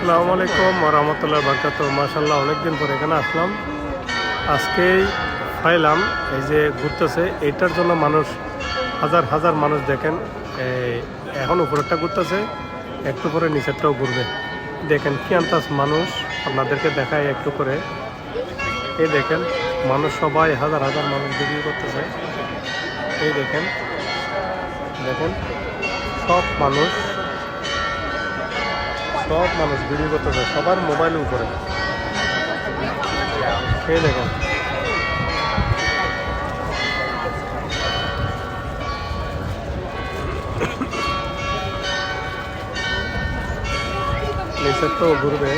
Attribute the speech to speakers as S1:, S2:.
S1: আসসালামু আলাইকুম ওয়া রাহমাতুল্লাহি ওয়া বারাকাতুহু। মাশাআল্লাহ অনেকদিন পর এখানে আসলাম। আজকেই পাইলাম এই যে ঘুরতেছে, এটার জন্য মানুষ হাজার হাজার মানুষ দেখেন। এখন উপরেরটা ঘুরতেছে, একটু পরে নিচেরটাও ঘুরবে। দেখেন কি আন্তাজ মানুষ, আপনাদেরকে দেখায় একটু করে। এই দেখেন মানুষ সবাই হাজার হাজার মানুষ ভিডিও করতেছে। এই দেখেন দেখেন সব মানুষ ভিডিও করতেছে, সবার মোবাইলের উপরে। এই দেখেন নিচের তো ঘুরবে।